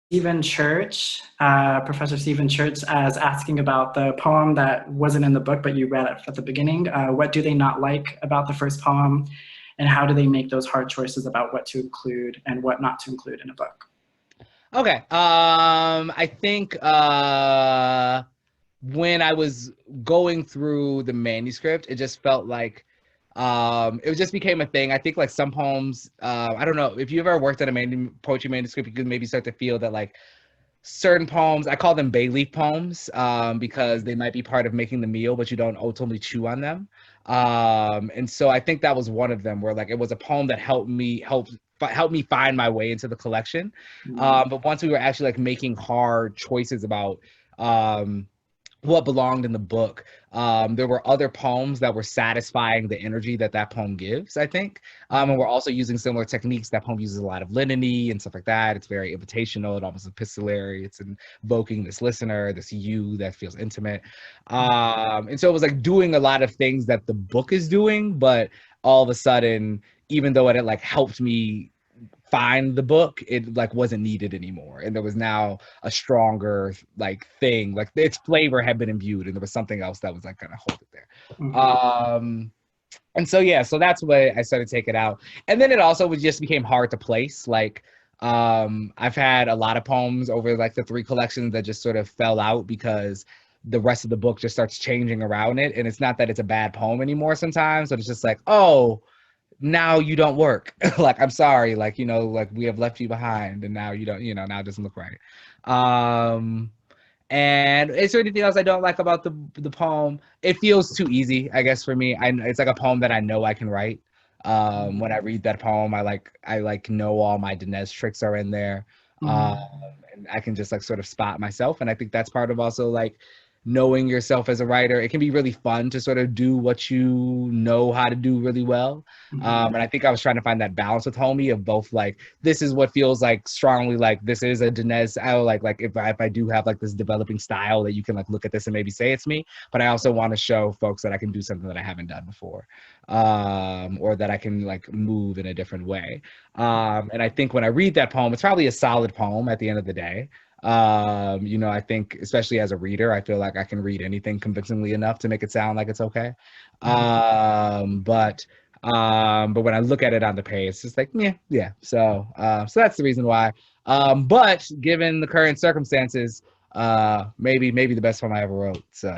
Stephen Church, Professor Stephen Church, as asking about the poem that wasn't in the book, but you read it at the beginning. What do they not like about the first poem? And how do they make those hard choices about what to include and what not to include in a book? Okay. I think when I was going through the manuscript, it just felt like it just became a thing. I think like some poems, I don't know if you ever worked on a poetry manuscript, you could maybe start to feel that like certain poems, I call them bay leaf poems, because they might be part of making the meal, but you don't ultimately chew on them. And so I think that was one of them where like it was a poem that helped me find my way into the collection. But once we were actually like making hard choices about what belonged in the book, there were other poems that were satisfying the energy that that poem gives, I think. And we're also using similar techniques. That poem uses a lot of liturgy and stuff like that. It's very invitational. It almost epistolary. It's invoking this listener, this you that feels intimate. And so it was like doing a lot of things that the book is doing, but all of a sudden, even though it like helped me find the book, it like wasn't needed anymore, and there was now a stronger like thing, like its flavor had been imbued and there was something else that was like gonna hold it there. And so yeah, so that's why I started taking it out. And then it also just became hard to place. Like I've had a lot of poems over like the 3 collections that just sort of fell out because the rest of the book just starts changing around it, and it's not that it's a bad poem anymore sometimes, but it's just like, oh, now you don't work. Like, I'm sorry, like, like we have left you behind and now you don't, now it doesn't look right. And is there anything else I don't like about the poem? It feels too easy, I guess, for me. It's like a poem that I know I can write. When I read that poem, I know all my Danez tricks are in there. And I can just like sort of spot myself. And I think that's part of also like knowing yourself as a writer. It can be really fun to sort of do what you know how to do really well. And I think I was trying to find that balance with Homie of both like, this is what feels like strongly like this is a Danez. Like if I do have like this developing style that you can like look at this and maybe say it's me, but I also want to show folks that I can do something that I haven't done before, or that I can like move in a different way. And I think when I read that poem, it's probably a solid poem at the end of the day. I think especially as a reader, I feel like I can read anything convincingly enough to make it sound like it's okay. But when I look at it on the page, it's just like, yeah. So that's the reason why. But given the current circumstances, maybe the best poem I ever wrote. So